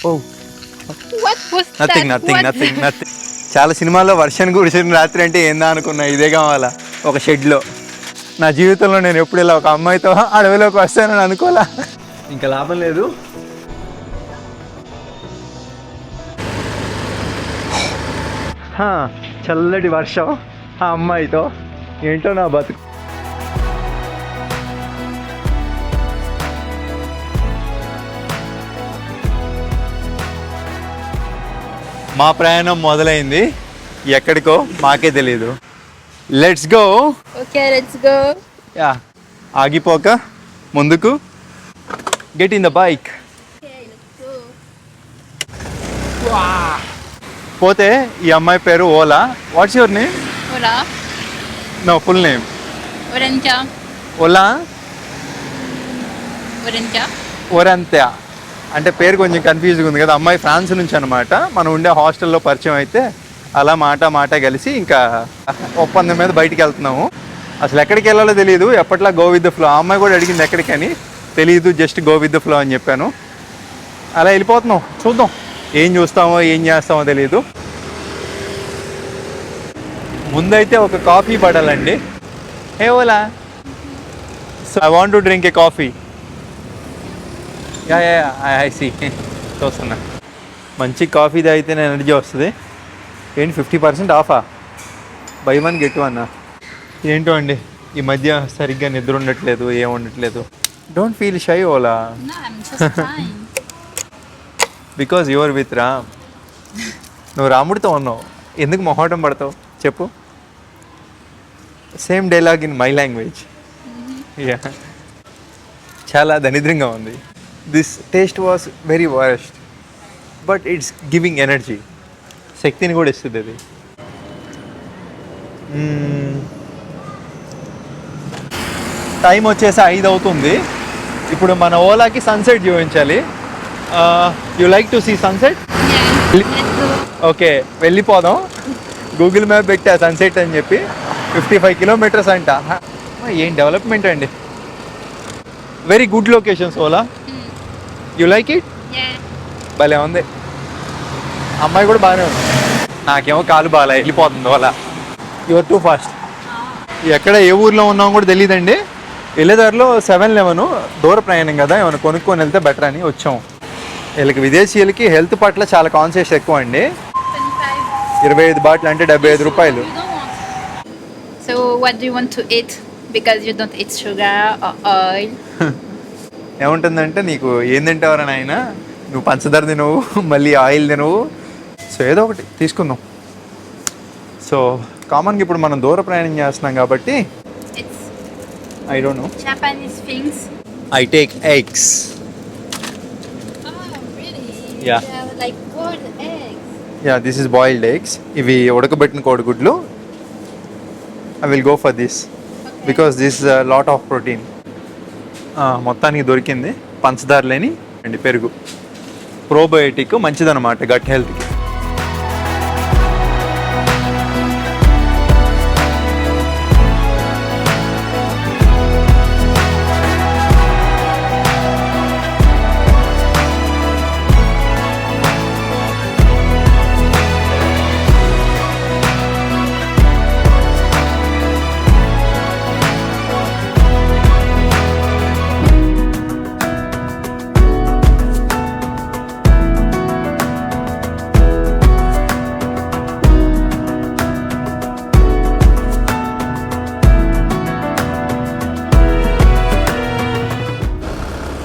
Oh What was nothing that? Nothing What? Nothing nothing. చాలా సినిమాల్లో వర్షానికి కురిసిన రాత్రి అంటే ఏందా అనుకున్నా, ఇదే కావాలా ఒక షెడ్లో. నా జీవితంలో నేను ఎప్పుడు ఇలా ఒక అమ్మాయితో అడవిలోకి వస్తానని అనుకోలే. ఇంకా లాభం లేదు. చల్లటి వర్షం, ఆ అమ్మాయితో ఏంటో నా బతుకు. మా ప్రయాణం మొదలైంది, ఎక్కడికో మాకే తెలియదు. Let's go. Okay, let's go. Yeah, ఆగిపోక ముందుకు. Get in the bike. Okay, let's go. పోతే ఈ అమ్మాయి పేరు Ola. What's your name? Hola. No, full name Orancha. Ola Orancha. ఒరంత్య. అంటే పేరు కొంచెం కన్ఫ్యూజ్గా ఉంది కదా. అమ్మాయి ఫ్రాన్స్ నుంచి అనమాట. మనం ఉండే హాస్టల్లో పరిచయం అయితే అలా మాట కలిసి ఇంకా ఒప్పందం మీద బయటికి వెళ్తున్నాము. అసలు ఎక్కడికి వెళ్ళాలో తెలియదు, ఎప్పట్లా గో విత్ ద ఫ్లో. ఆ అమ్మాయి కూడా అడిగింది ఎక్కడికని, తెలియదు, just go with the flow అని చెప్పాను. అలా వెళ్ళిపోతున్నాం, చూద్దాం ఏం చూస్తామో ఏం చేస్తామో తెలియదు. ముందైతే ఒక కాఫీ పడాలండి. Hey Hola, so I want to drink a coffee. Yeah I see, చూస్తున్నా. మంచి కాఫీ తాగితేనే ఎనర్జీ వస్తుంది. ఏంటి 50% ఆఫా? By 1 get 1. ఏంటో అండి, ఈ మధ్య సరిగ్గా నిద్ర ఉండట్లేదు, ఏం ఉండట్లేదు. Don't feel shy Ola, No, I'm just fine. Because your with Ram. నువ్వు రాముడితో ఉన్నావు, ఎందుకు మొహమాటం పడతావు చెప్పు. Same dialogue in my language. Yeah, చాలా దరిద్రంగా ఉంది. This taste was very worst, but it's giving energy. శక్తిని కూడా ఇస్తుంది అది. టైం వచ్చేసి 5 అవుతుంది. ఇప్పుడు మన ఓలాకి సన్సెట్ చూపించాలి. You like to see sunset? Yeah, let's go. Okay, వెళ్ళిపోదాం. గూగుల్ మ్యాప్ పెట్టా సన్సెట్ అని చెప్పి. 55 kilometers అంట. ఏం డెవలప్మెంట్ అండి. Very good locations Ola. You like it? Yeah. భలే ఉంది. అమ్మాయి కూడా బాగానే ఉంది. నాకేమో కాలు బాగా వెళ్ళిపోతుంది ఓలా. Your too fast. ఎక్కడ ఏ ఊర్లో ఉన్నామో కూడా తెలియదండి. వెళ్ళేదారిలో 7-11 దూర ప్రయాణం కదా, ఏమైనా కొనుక్కొని వెళ్తే బెటర్ అని వచ్చాం. వీళ్ళకి విదేశీయులకి హెల్త్ పట్ల చాలా కాన్షియస్ ఎక్కువ అండి. 25. 25 బాటిల్ అంటే 75 రూపాయలు. You don't want. So, what do you want to eat? Because you don't eat sugar or oil. ఏముంటుందంటే, నీకు ఏం తింటావరా నాయన, నువ్వు పంచదార తినవు, మళ్ళీ ఆయిల్ తినవు, సో ఏదో ఒకటి తీసుకుందాం. సో కామన్గా ఇప్పుడు మనం దూర ప్రయాణం చేస్తున్నాం కాబట్టి It's I don't know. Japanese things. I take eggs. Oh, really? Yeah. They are like boiled eggs. Yeah, this is boiled eggs. ఇవి ఉడకబెట్టిన కోడిగుడ్లు. I will go for this because this lot of protein. మొత్తానికి దొరికింది పంచదార లేని అండి పెరుగు. Probiotic మంచిదన్నమాట గట్ హెల్త్కి.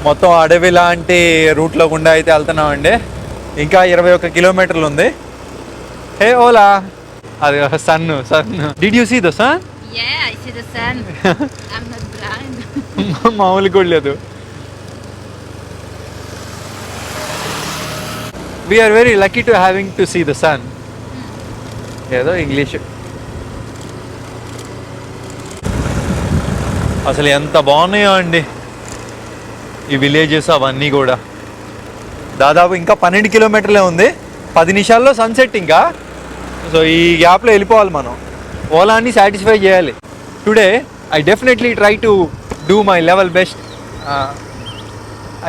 మొత్తం అడవి లాంటి రూట్లో గుండా అయితే వెళ్తున్నామండి. ఇంకా 21 kilometers ఉంది. హే ఓలా, అది సన్. Did you see the sun? Yeah, I see the sun. I'm not blind. మామూలు కూడా లేదు. We are very lucky to having to see the sun. ఏదో ఇంగ్లీష్. అసలు ఎంత బాగున్నాయో అండి ఈ విలేజెస్ అవన్నీ కూడా. దాదాపు ఇంకా 12 kilometers ఉంది. 10 నిమిషాల్లో సన్సెట్ ఇంకా. సో ఈ గ్యాప్లో వెళ్ళిపోవాలి మనం. ఓలాని సాటిస్ఫై చేయాలి. Today I definitely try to do my level best.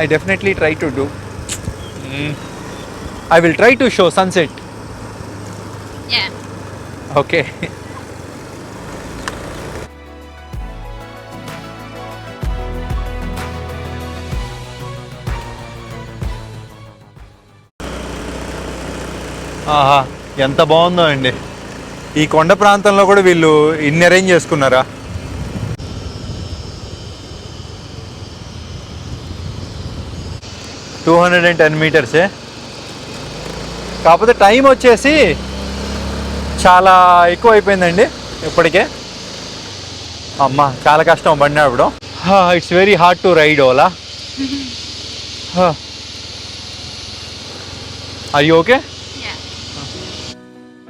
I definitely try to do. I will try to show sunset. Yeah. Okay. ఆహా, ఎంత బాగుందో అండి. ఈ కొండ ప్రాంతంలో కూడా వీళ్ళు ఇన్ని అరేంజ్ చేసుకున్నారా? టూ 210 మీటర్సే. కాకపోతే టైం వచ్చేసి చాలా ఎక్కువ అయిపోయిందండి ఇప్పటికే. అమ్మ చాలా కష్టం బండి నడపడం. It's very hard to ride Ola. అయ్యి ఓకే. Yeah.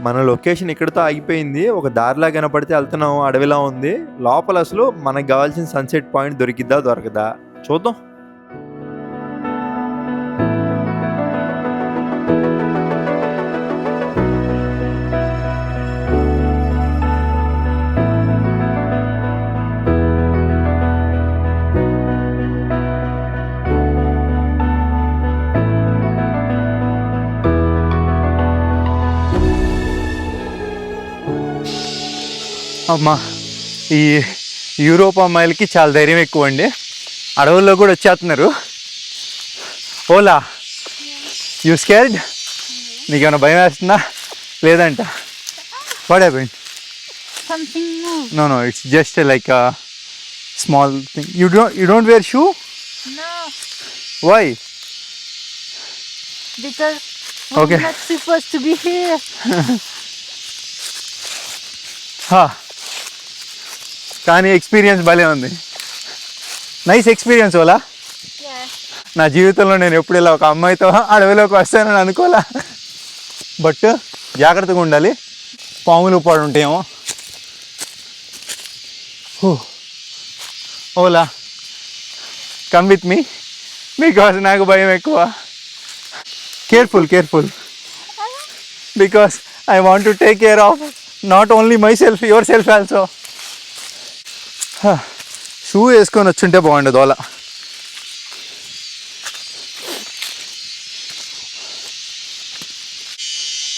మన లొకేషన్ ఇక్కడితో అయిపోయింది. ఒక దారిలా కనపడితే వెళ్తున్నాం, అడవిలా ఉంది. లోపల అసలు మనకు కావాల్సిన సన్సెట్ పాయింట్ దొరికిద్దా దొరకదా చూద్దాం. అమ్మా, ఈ యూరోప్ అమ్మాయిలకి చాలా ధైర్యం ఎక్కువ అండి. అడవుల్లో కూడా వచ్చేస్తున్నారు. Ola, you scared? నీకేమైనా భయం వేస్తుందా? లేదంట. What happened? Something moved. No, it's just like a small thing. You don't wear shoe? No, Why? because Okay. I'm not supposed to be here. కానీ ఎక్స్పీరియన్స్ భలే ఉంది. Nice experience Ola. Yeah. నా జీవితంలో నేను ఎప్పుడు ఇలా ఒక అమ్మాయితో అడవిలోకి వస్తానని అనుకోలే. బట్ జాగ్రత్తగా ఉండాలి, పాములు పాడు ఉంటాయేమో. Ola, come with me because నాకు భయం ఎక్కువ. Careful because I want to take care of not only my self, your self also. Shoe వేసుకొని వచ్చుంటే బాగుండదు ఓలా.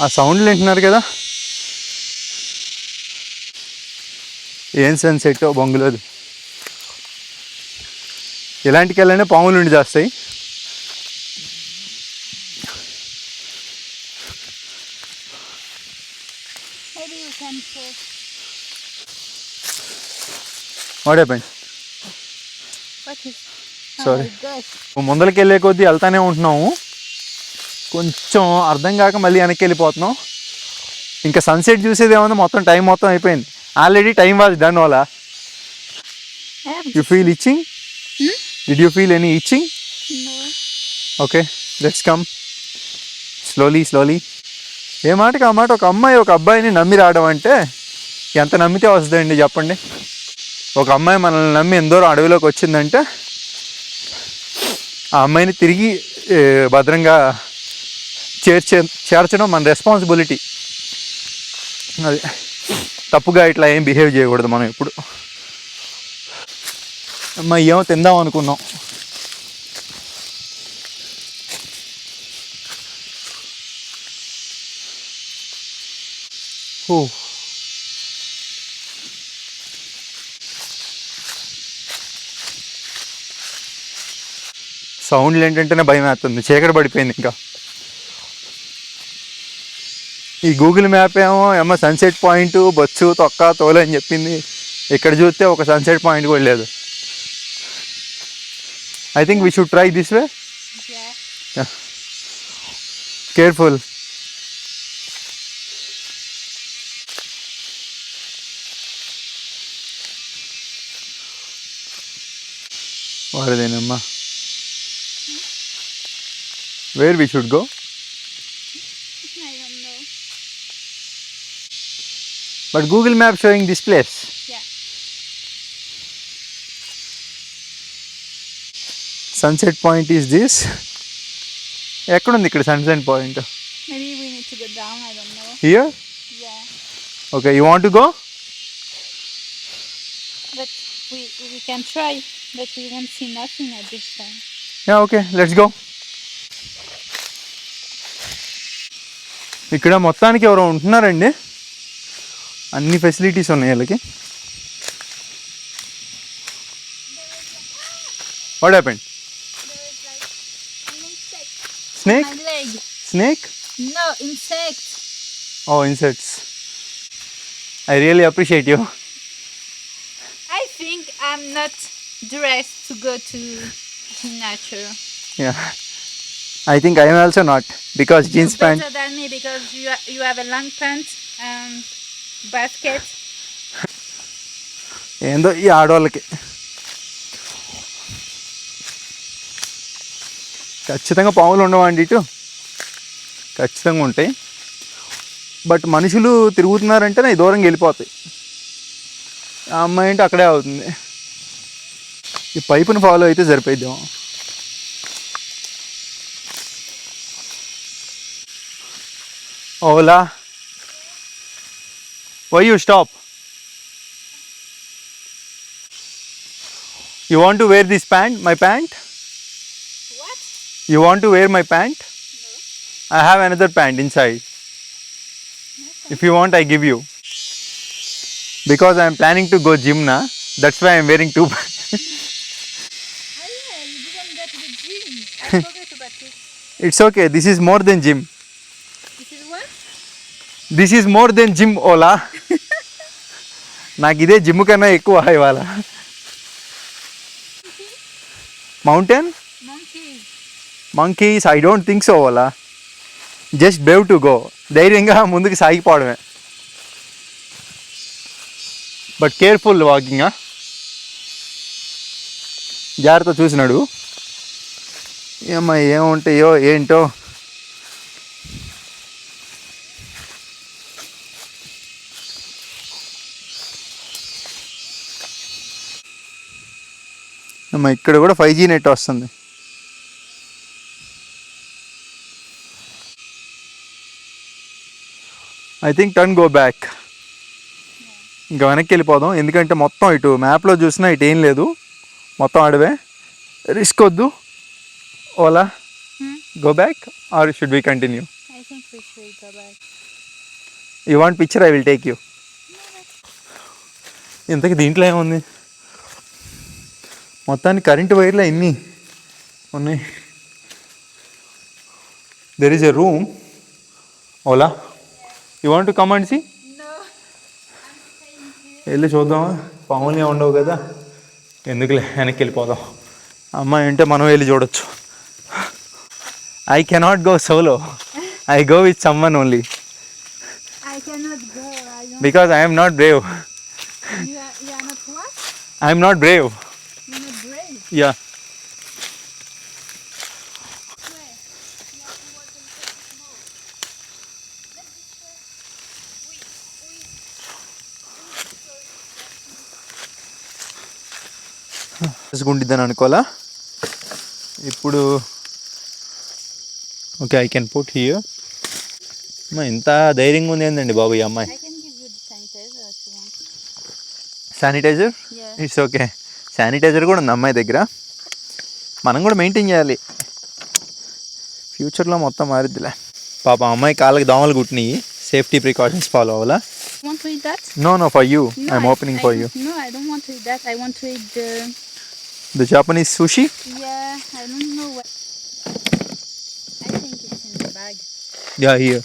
ఆ సౌండ్లు వింటున్నారు కదా, ఏం సన్సెట్ బొంగులోది. ఇలాంటికి వెళ్ళనే పాములు ఉండి చేస్తాయి. Maybe you can say. What happened? What is? Sorry. Oh my gosh. ముందరికి వెళ్ళే కొద్దీ వెళ్తానే ఉంటున్నాము. కొంచెం అర్థం కాక మళ్ళీ వెనక్కి వెళ్ళిపోతున్నాం. ఇంకా సన్సెట్ చూసేది ఏమన్నా, మొత్తం టైం మొత్తం అయిపోయింది. Already time was done Hola. You feel itching? Did you feel any itching? No. Okay, let's come slowly. ఏ మాటకి ఆ మాట, ఒక అమ్మాయి ఒక అబ్బాయిని నమ్మి రావడం అంటే ఎంత నమ్మితే వస్తుందండి చెప్పండి. ఒక అమ్మాయి మనల్ని నమ్మి ఎందరో అడవిలోకి వచ్చిందంటే ఆ అమ్మాయిని తిరిగి భద్రంగా చేర్చడం మన రెస్పాన్సిబిలిటీ. అది తప్పుగా ఇట్లా ఏం బిహేవ్ చేయకూడదు మనం ఎప్పుడు. అమ్మాయి ఏమో తిందాం అనుకున్నాం, సౌండ్లు ఏంటంటేనే భయం వేస్తుంది. చీకటి పడిపోయింది. ఇంకా ఈ గూగుల్ మ్యాప్ ఏమో సన్సెట్ పాయింట్ బొచ్చు తొక్క తోలు అని చెప్పింది. ఇక్కడ చూస్తే ఒక సన్సెట్ పాయింట్ కూడా లేదు. I think we should try this way. Yeah. Careful. వారదేనమ్మా. Where we should go? I don't know. But Google map showing this place. Yeah. Sunset point is this. ఎక్కడుంది ఇక్కడ sunset point? Maybe we need to go down. I don't know. Here? Yeah. Okay, you want to go? But we can try, but we won't see nothing at this time. Yeah, okay, let's go. ఇక్కడ మొత్తానికి ఎవరో ఉంటున్నారండి, అన్ని facilities ఉన్నాయి వీళ్ళకి. What happened? There is like an insect snake? on my leg. Snake? No, insect. Oh insects. I really appreciate you. I think I'm not dressed to go to nature. Yeah, I think I am also not, because jeans You're pant. better than me because you have a long pant and basket. ఏందో ఈ ఆడవాళ్ళకి ఖచ్చితంగా పాములు ఉండవండి ఇటు, ఖచ్చితంగా ఉంటాయి. But మనుషులు తిరుగుతున్నారంటేనే ఈ దూరంగా వెళ్ళిపోతాయి. ఆ అమ్మాయి అంటే అక్కడే అవుతుంది. ఈ పైపుని ఫాలో అయితే సరిపోయిద్దాం. Hola, why you stop? You want to wear this pant, my pant? What? You want to wear my pant? No. I have another pant inside. If you want, I give you. Because I am planning to go gym na, that's why I am wearing two pants. Oh yeah, you didn't go to the gym. I forgot about it. It's okay. This is more than gym. This is what? This is more than gym, Ola. నాకు ఇదే gym కన్నా ఎక్కువ ఇవాళ. Mountain Monkeys. Monkeys, I don't think so Ola. Just Brave to go, ధైర్యంగా ముందుకు సాగిపోవడమే. But careful walking. జాగ్రత్త చూసినాడు. ఏమ్మా ఏముంటాయో ఏంటో. అమ్మా ఇక్కడ కూడా 5G నెట్ వస్తుంది. I think turn go back. ఇంకా వెనక్కి వెళ్ళిపోదాం, ఎందుకంటే మొత్తం ఇటు మ్యాప్లో చూసినా ఇటు ఏం లేదు, మొత్తం అడవే. రిస్క్ వద్దు. Ola, go back or should we continue? I think we should go back. You want picture? I will take you. ఇంతకీ దీంట్లో ఏముంది? మొత్తానికి కరెంటు వైర్లు ఎన్ని ఉన్నాయి. There is a room. Ola, you want to come and see? No, I'm staying here. వెళ్ళి చూద్దామా? పాములు ఏమి ఉండవు కదా, ఎందుకులే వెనక్కి వెళ్ళిపోదాం. అమ్మాయి అంటే మనం వెళ్ళి చూడొచ్చు. I cannot go solo, I go with someone only, I cannot go. I don't. Because I'm not Brave. You are not what? I'm not Brave. You're not brave. Yeah. Where? You have to walk and take it more. Let's this way. చేసుకుంటుందని అనుకోవాలా ఇప్పుడు. Okay, I can put here. అమ్మా ఇంత ధైర్యంగా ఉంది ఏందండి బాబు ఈ అమ్మాయి. I can give you the sanitizer if you want. Sanitizer? Yeah. It's okay. Sanitizer కూడా ఉంది అమ్మాయి దగ్గర. మనం కూడా మెయింటైన్ చేయాలి, ఫ్యూచర్లో మొత్తం మారిద్దిలే. పాప అమ్మాయి కాళ్ళకి దోమలు కుట్టినాయి, సేఫ్టీ ప్రికాషన్స్ ఫాలో అవ్వాలా? You want to eat that? No no, for you. No, I'm opening for you. No, I don't want to eat that. I want to eat the. The Japanese Sushee. Yeah, I don't know what. I think it's in the bag. Yeah, here.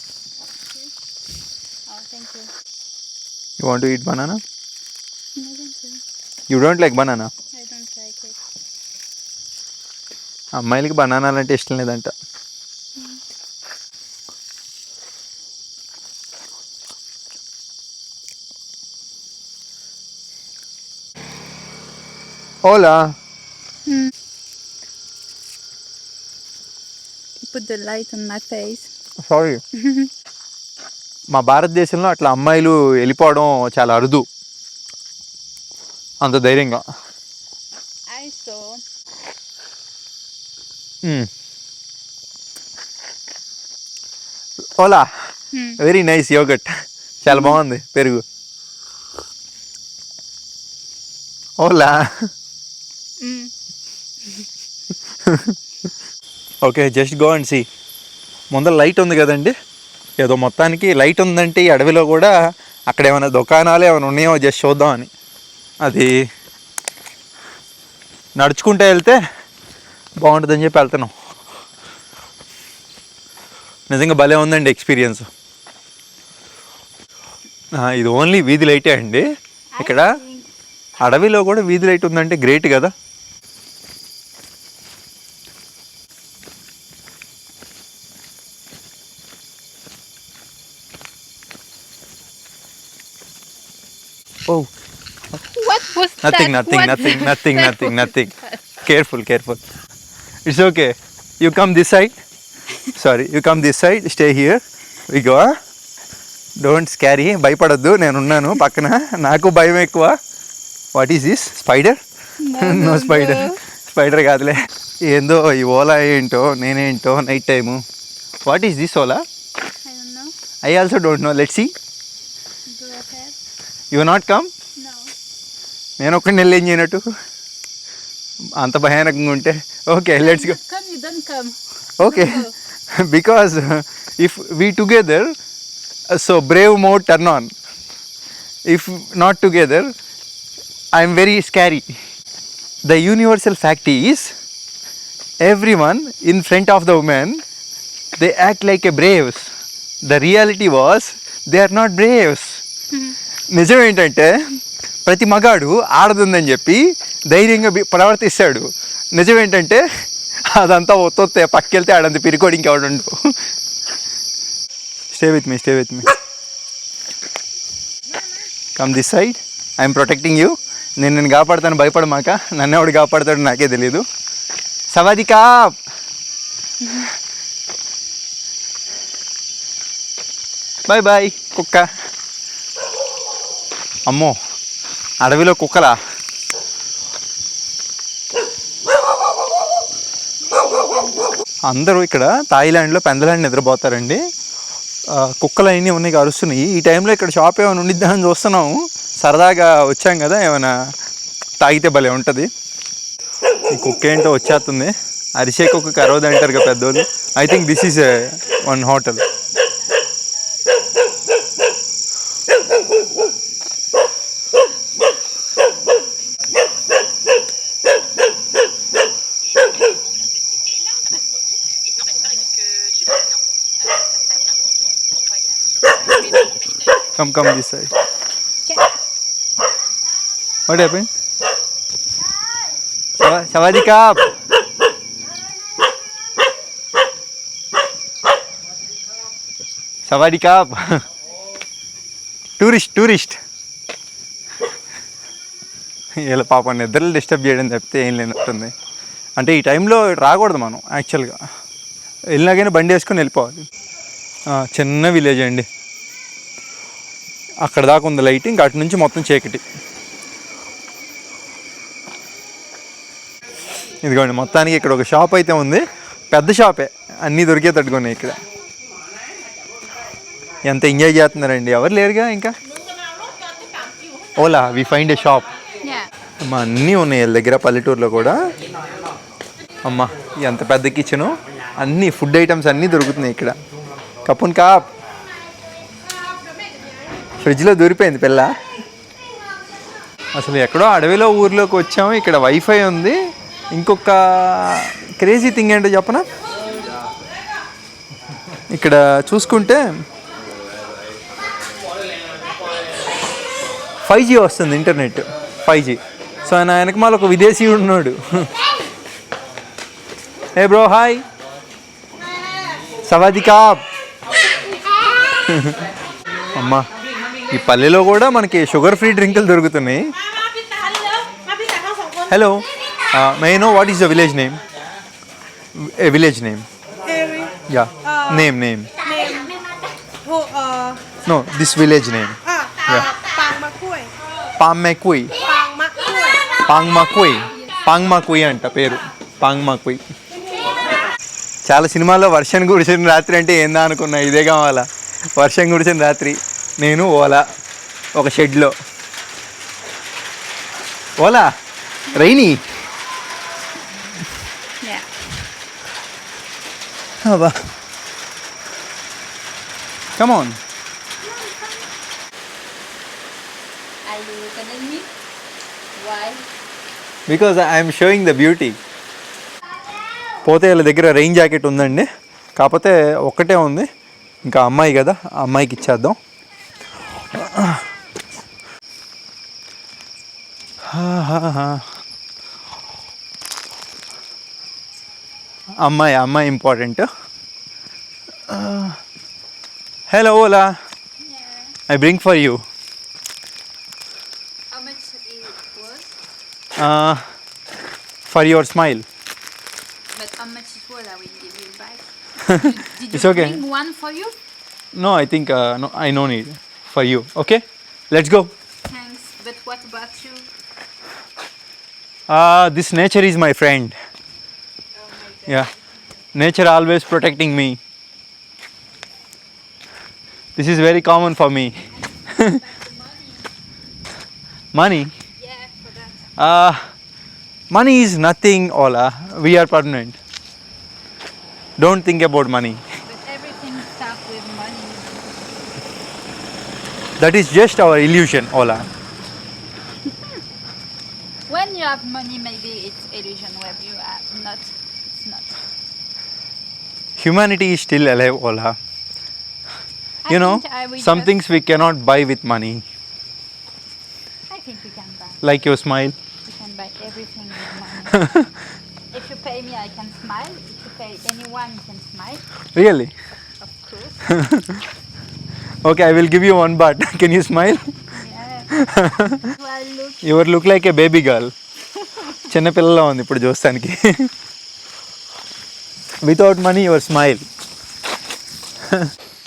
Oh, thank you. You want to eat banana? No, thank you. You don't like banana? I don't like it. అమ్మాయిలకి బనానాలు అంటే ఇష్టం లేదంట. Ola, You put the light on my face. Sorry. మా భారతదేశంలో అట్లా అమ్మాయిలు వెళ్ళిపోవడం చాలా అరుదు అంత ధైర్యంగా. I saw. Ola, very nice yogurt, చాలా బాగుంది పెరుగు. Ola. Okay, just go and see. ముందర లైట్ ఉంది కదండి, ఏదో మొత్తానికి లైట్ ఉందంటే ఈ అడవిలో కూడా అక్కడ ఏమైనా దుకాణాలు ఏమైనా ఉన్నాయో జస్ట్ చూద్దామని. అది నడుచుకుంటూ వెళ్తే బాగుంటుందని చెప్పి వెళ్తున్నాం. నిజంగా భలే ఉందండి ఎక్స్పీరియన్స్. ఇది ఓన్లీ వీధి లైటే అండి. ఇక్కడ అడవిలో కూడా వీధి లైట్ ఉందంటే గ్రేట్ కదా. Oh, What was nothing, that? nothing, What nothing, was nothing, that? nothing, nothing. Careful, careful. It's okay. You come this side. Sorry, you come this side. Stay here. We go. Don't scary. భయపడద్దు, నేను ఉన్నాను పక్కన. నాకు భయం ఎక్కువ. What is this? Spider? No spider. Spider కాదులే. ఏందో ఈ ఓలా ఏంటో నేనేంటో night time. What is this Ola? I don't know. I also don't know. Let's see. Go ahead. You will not come? No. నేను ఒక్కడిని వెళ్ళి ఏం చేయనట్టు అంత భయానకంగా ఉంటే. Okay, let's go. Come, you don't come. Okay, because if we together so Brave mode turn on. If not together I'm very scary. The universal fact is everyone in front of the woman they act like a braves. The reality was they are not braves. నిజం ఏంటంటే ప్రతి మగాడు ఆడదుందని చెప్పి ధైర్యంగా ప్రవర్తిస్తాడు. నిజం ఏంటంటే అదంతా ఒత్తొత్తే పక్కెళ్తే ఆడంత పిరికోడి ఇంకెవడుండు. Stay with me, stay with me. Come this side, I'm protecting you. నేను కాపాడుతాను, భయపడమాక. నన్ను ఎవడు కాపాడుతాడు నాకే తెలీదు. సవాదికా. బాయ్ బాయ్ కుక్క. అమ్మో, అడవిలో కుక్కలా? అందరూ ఇక్కడ థాయిలాండ్లో పెందలాండ్ నిద్రపోతారండి. కుక్కలు అవన్నీ ఉన్నాయి, అరుస్తున్నాయి. ఈ టైంలో ఇక్కడ షాప్ ఏమైనా ఉండిద్దా అని చూస్తున్నాము. సరదాగా వచ్చాం కదా, ఏమైనా తాగితే భలే ఉంటుంది. ఈ కుక్క ఏంటో వచ్చేస్తుంది. అరిసే కుక్క కరవదు అంటారు కదా పెద్దోళ్ళు. I think this is one hotel. Come this side. What happened? Sawadee Kap. Sawadee Kap. Tourist. ఇలా పాపం నిద్రలు డిస్టర్బ్ చేయడం తప్పితే ఏం లేనట్టుంది. అంటే ఈ టైంలో రాకూడదు మనం యాక్చువల్గా. వెళ్ళినాకైనా బండి వేసుకొని వెళ్ళిపోవాలి. చిన్న విలేజ్ అండి. అక్కడ దాకా ఉంది లైట్, ఇంకా అటు నుంచి మొత్తం చీకటి. ఇదిగోండి, మొత్తానికి ఇక్కడ ఒక షాప్ అయితే ఉంది. పెద్ద షాపే, అన్నీ దొరికేటట్టుకున్నాయి ఇక్కడ. ఎంత ఎంజాయ్ చేస్తున్నారండి, ఎవరు లేరుగా ఇంకా. Ola we find a shop. అమ్మ అన్నీ ఉన్నాయి వీళ్ళ దగ్గర, పల్లెటూరులో కూడా. అమ్మ ఎంత పెద్ద కిచెను, అన్నీ ఫుడ్ ఐటమ్స్ అన్నీ దొరుకుతున్నాయి ఇక్కడ. కపున్ కాప్. ఫ్రిడ్జ్లో దూరిపోయింది పిల్ల. అసలు ఎక్కడో అడవిలో ఊర్లోకి వచ్చాము. ఇక్కడ వైఫై ఉంది. ఇంకొక క్రేజీ థింగ్ ఏంటో చెప్పనా, ఇక్కడ చూసుకుంటే 5G వస్తుంది, ఇంటర్నెట్ 5G. సో ఆయన వెనక మాల ఒక విదేశీయుడు ఉన్నాడు. Hey bro, hi. సవాదీ కాప్. అమ్మా, ఈ పల్లెలో కూడా మనకి షుగర్ ఫ్రీ డ్రింకులు దొరుకుతున్నాయి. Hello, may I know what is the village name? Village name? Yeah, name. No, this village name. పాంగ్మాకుయ్ అంట పేరు. పాంగ్మాకుయ్. చాలా సినిమాల్లో వర్షం కురిసిన రాత్రి అంటే ఏందా అనుకున్నా, ఇదే కావాలా. వర్షం కురిసిన రాత్రి, నేను ఓలా ఒక షెడ్లో. Hola rainy. Come on. Are you recording me? Why? Because I am showing the beauty. పోతే వీళ్ళ దగ్గర రెయిన్ జాకెట్ ఉందండి, కాకపోతే ఒక్కటే ఉంది, ఇంకా అమ్మాయి కదా, ఆ అమ్మాయికి ఇచ్చేద్దాం. అమ్మాయి important. Hello Ola, Yeah. I bring for you. How much it was? For your smile. But how much it was? I will give you back. Did It's you okay. bring one for you? No, I think no, I no need for you. Okay, let's go. Thanks. But what about you? This nature is my friend. Oh my god. Yeah, nature always protecting me. This is very common for me. Back the money. Money. Yeah, for that. Money is nothing, Ola. We are permanent. Don't think about money. But everything starts with money. That is just our illusion, Ola. When you have money, maybe it's illusion. When you have not, it's not. Humanity is still alive, Ola. You know, think I will some just- things we cannot buy with money, I think we can buy. like your smile. We can buy everything with money. If you pay me, I can smile. If you pay anyone, you can smile. Really? Of course. Okay, I will give you one baht. Can you smile? Yeah. Well, look. You look like a baby girl. చిన్న పిల్లలా ఉంది ఇప్పుడు చూస్తానికి. Without money your smile.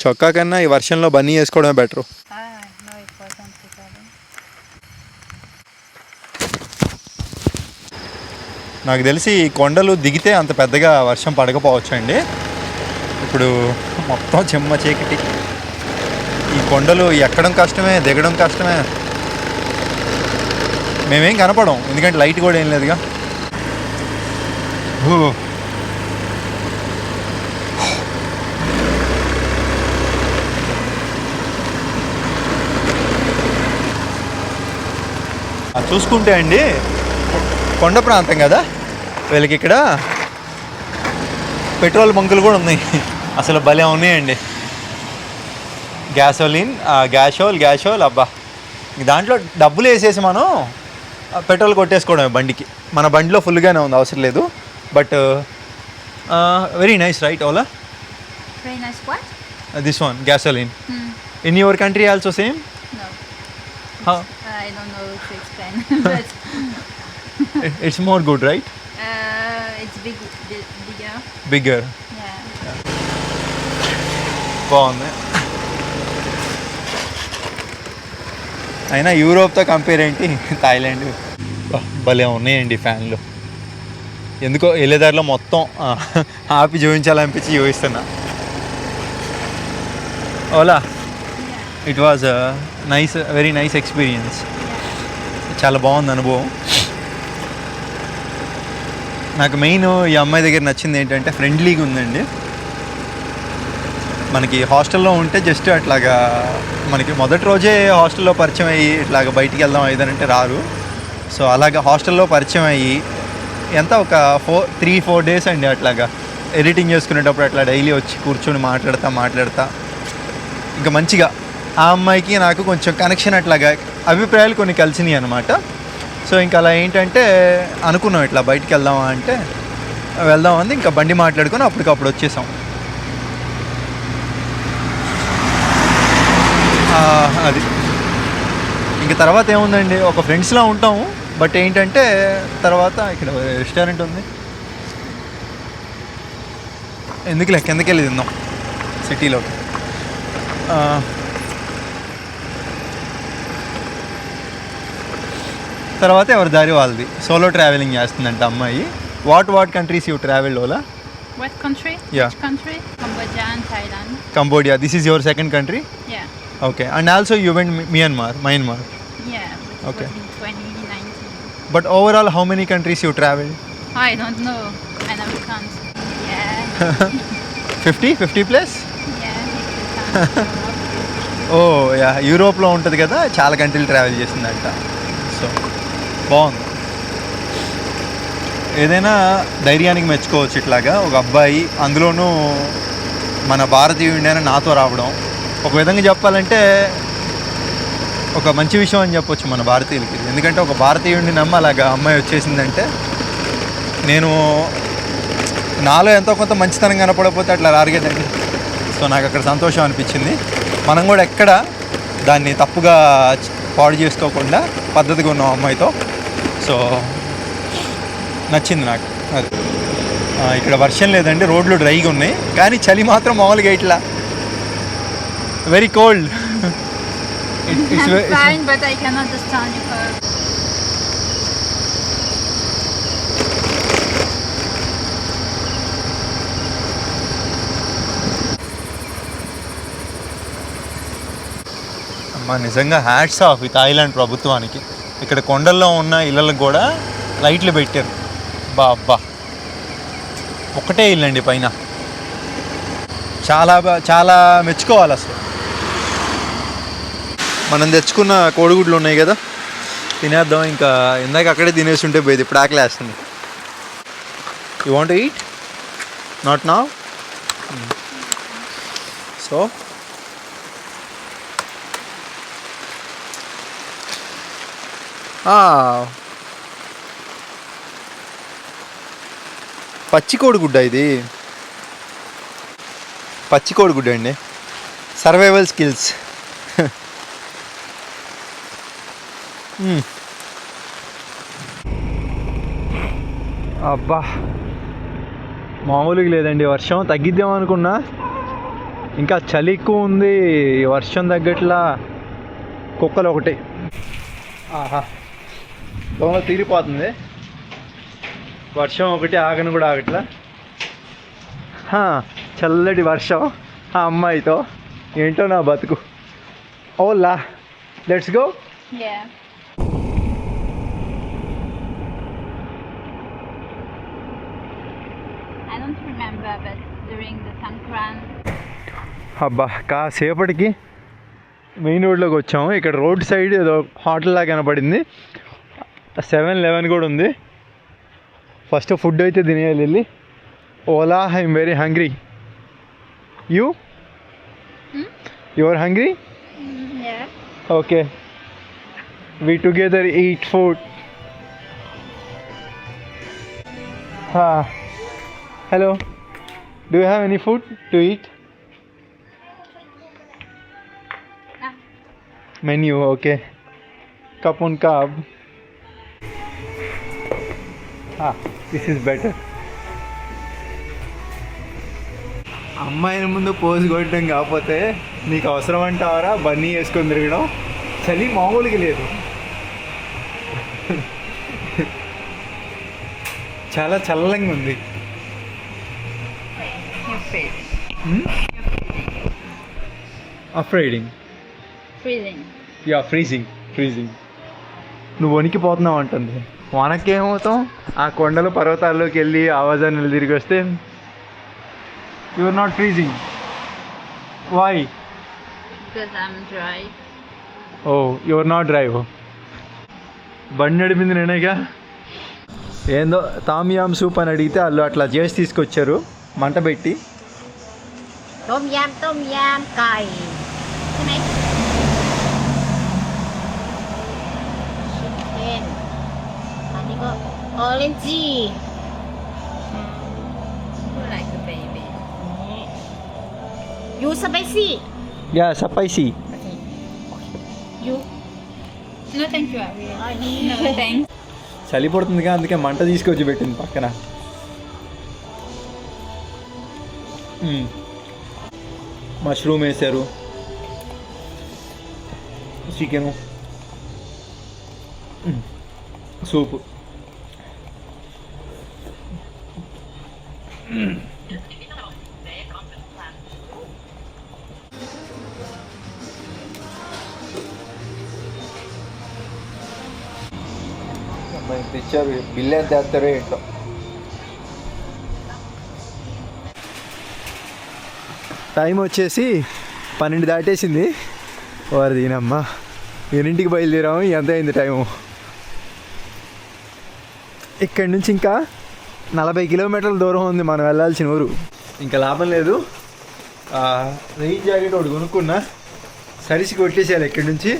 చొక్కా కన్నా ఈ వర్షంలో బన్నీ వేసుకోవడమే better. No, it wasn't recording. నాకు తెలిసి ఈ కొండలు దిగితే అంత పెద్దగా వర్షం పడకపోవచ్చు అండి. ఇప్పుడు మొత్తం చెమ్మ చీకటి. ఈ కొండలు ఎక్కడం కష్టమే, దిగడం కష్టమే. మేమేం కనపడం, ఎందుకంటే లైట్ కూడా ఏం లేదుగా. చూసుకుంటే అండి, కొండ ప్రాంతం కదా, వీళ్ళకి ఇక్కడ పెట్రోల్ బంకులు కూడా ఉన్నాయి. అసలు భలే ఉన్నాయండి. గ్యాసోల్ అబ్బా, దాంట్లో డబ్బులు వేసేసి మనం పెట్రోల్ కొట్టేసుకోవడమే బండికి. మన బండిలో ఫుల్గానే ఉంది, అవసరం లేదు. But very nice right Ola. Very nice. What? This one gasoline. Hmm. In your country also same? No. How? I don't know to explain. But It's more good, right? it's bigger. Bigger. Yeah. బాగుంది. అయినా యూరోప్తో compare ఏంటి, Thailand. భలే ఉన్నాయండి ఫ్యాన్లు. ఎందుకో వెళ్ళేదారిలో మొత్తం ఆపి చూపించాలనిపించి చూపిస్తున్నా. Ola, Yeah. It was nice, very nice experience. Yeah. చాలా బాగుంది అనుభవం. నాకు మెయిన్ ఈ అమ్మాయి దగ్గర నచ్చింది ఏంటంటే ఫ్రెండ్లీగా ఉందండి. మనకి హాస్టల్లో ఉంటే జస్ట్ అట్లాగా మనకి మొదటి రోజే హాస్టల్లో పరిచయం అయ్యి ఇట్లాగ బయటికి వెళ్దాం ఏదంటే రారు. సో అలాగా హాస్టల్లో పరిచయం అయ్యి ఎంత ఒక 3-4 డేస్ అండి అట్లాగా ఎడిటింగ్ చేసుకునేటప్పుడు అట్లా డైలీ వచ్చి కూర్చొని మాట్లాడతా ఇంకా మంచిగా ఆ అమ్మాయికి నాకు కొంచెం కనెక్షన్, అట్లాగా అభిప్రాయాలు కొన్ని కలిసినాయి అనమాట. సో ఇంకా అలా ఏంటంటే అనుకున్నాం ఇట్లా బయటికి వెళ్దామా అంటే వెళ్దామంది. ఇంకా బండి మాట్లాడుకొని అప్పటికప్పుడు వచ్చేసాం. అది ఇంక తర్వాత ఏముందండి, ఒక ఫ్రెండ్స్లా ఉంటాము. బట్ ఏంటంటే తర్వాత ఇక్కడ రెస్టారెంట్ ఉంది, ఎందుకులే కిందకి వెళ్ళి తిందాం సిటీలోకి. తర్వాత ఎవరి దారి వాళ్ళది. సోలో ట్రావెలింగ్ చేస్తుందంట అమ్మాయి. What countries you travelled Ola? What country? Yeah. Which country? Cambodia and Thailand. Cambodia. This is your second country? Yeah. Okay. And also you went Myanmar. Yeah. But Okay. it was in 2019. But overall, how many countries you traveled? I don't know. I never count. Yeah. 50 plus? Yeah. If you count. Oh yeah, యూరోప్లో ఉంటుంది కదా, చాలా కంట్రీలు travel చేసిందంట. So బాగుంది. ఏదైనా ధైర్యానికి మెచ్చుకోవచ్చు. ఇట్లాగా ఒక అబ్బాయి, అందులోనూ మన భారతీయుడిని నాతో రావడం ఒక విధంగా చెప్పాలంటే ఒక మంచి విషయం అని చెప్పొచ్చు మన భారతీయులకి. ఎందుకంటే ఒక భారతీయుడిని నమ్మి అలాగా అమ్మాయి వచ్చేసిందంటే, నేను నాలో ఎంతో కొంత మంచితనం కనపడకపోతే అట్లా రారిగేదండి. సో నాకు అక్కడ సంతోషం అనిపించింది. మనం కూడా ఎక్కడ దాన్ని తప్పుగా పాడు చేసుకోకుండా పద్ధతిగా ఉన్నాం అమ్మాయితో. సో నచ్చింది నాకు అది. ఇక్కడ వర్షం లేదండి, రోడ్లు డ్రైగా ఉన్నాయి, కానీ చలి మాత్రం మామూలుగా ఇట్లా very cold. I'm fine, but I can understand you. అమ్మా నిజంగా హ్యాట్స్ ఆఫ్ ఈ థాయిలాండ్ ప్రభుత్వానికి. ఇక్కడ కొండల్లో ఉన్న ఇళ్ళలకు కూడా లైట్లు పెట్టారు. అబ్బా ఒకటే ఇల్లండి పైన. చాలా మెచ్చుకోవాలి అసలు. మనం తెచ్చుకున్న కోడిగుడ్లు ఉన్నాయి కదా, తినేద్దాం. ఇంకా ఇందాక అక్కడే తినేసి ఉంటే పోయేది, ఇప్పుడు ఆకలి వేస్తుంది. You want to eat? Not now. So పచ్చి కోడిగుడ్డ, ఇది పచ్చి కోడిగుడ్డ అండి. Survival skills. అబ్బా మామూలుగా లేదండి. వర్షం తగ్గిద్దాం అనుకున్నా, ఇంకా చలి ఎక్కువ ఉంది. వర్షం తగ్గట్లా కుక్కలు ఒకటి. ఆహా దోమ తీరిపోతుంది. వర్షం ఒకటి ఆగను కూడా ఆగట్లా. చల్లటి వర్షం ఆ అమ్మాయితో, ఏంటో నా బతుకు. Ola let's go. Yeah. I don't remember, but during the Sangkran. అబ్బా కాసేపటికి మెయిన్ రోడ్లోకి వచ్చాము. ఇక్కడ రోడ్ సైడ్ ఏదో హోటల్ లాగా కనపడింది. 7-11 కూడా ఉంది. ఫస్ట్ ఫుడ్ అయితే తినేయాలి వెళ్ళి. Ola I'm very hungry. You are hungry? Yeah. Okay, we together eat food. Hello, do you have any food to eat? Menu, okay. Kapun kab. This is better. అమ్మాయిల ముందు pose కొట్టడం కాకపోతే నీకు అవసరం అంటావరా బన్నీ వేసుకొని తిరగడం? చలి మామూలుగా లేదు. చాలా చల్లంగా ఉంది. అఫ్రైడింగ్. Yeah freezing. నువ్వు వణికిపోతున్నావు అంటుంది. వనకేమవుతాం? ఆ కొండల పర్వతాల్లోకి వెళ్ళి ఆవాజాన్ని తిరిగి వస్తే you are not freezing. Why? Because I'm dry. Oh you are not drive. బండి నడిపింది నేనేగా. ఏందో తామియామ్ సూప్ అని అడిగితే వాళ్ళు అట్లా చేసి తీసుకొచ్చారు మంట పెట్టి. Tom yam kai. Chicken. Ini kok orange. You're like a baby. You spicy. Yeah spicy. You. No, thank you. No, thanks. చలి పడుతుందిగా, అందుకే మంట తీసుకొచ్చి పెట్టింది పక్కన. మష్రూమ్ వేసారు, చికెను, సూపు. తెచ్చారు, బిల్లు ఎంత వేస్తారో ఏంటో. టైం వచ్చేసి 12 దాటేసింది. వారు దీనమ్మా 8ంటికి బయలుదేరాము. ఎంత అయింది టైము? ఇక్కడి నుంచి ఇంకా 40 కిలోమీటర్ల దూరం ఉంది మనం వెళ్ళాల్సిన ఊరు. ఇంకా లాభం లేదు. రెయిన్ జాకెట్ ఒకటి కొనుక్కున్నా, సరిసి కొట్టేసేయాలి ఇక్కడి నుంచి.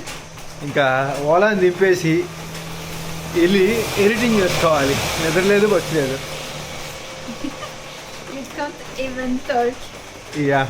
ఇంకా ఓలాని దింపేసి వెళ్ళి ఎడిటింగ్ చేసుకోవాలి. నిద్రలేదు, బస్సు లేదు. You can't even talk. Yeah.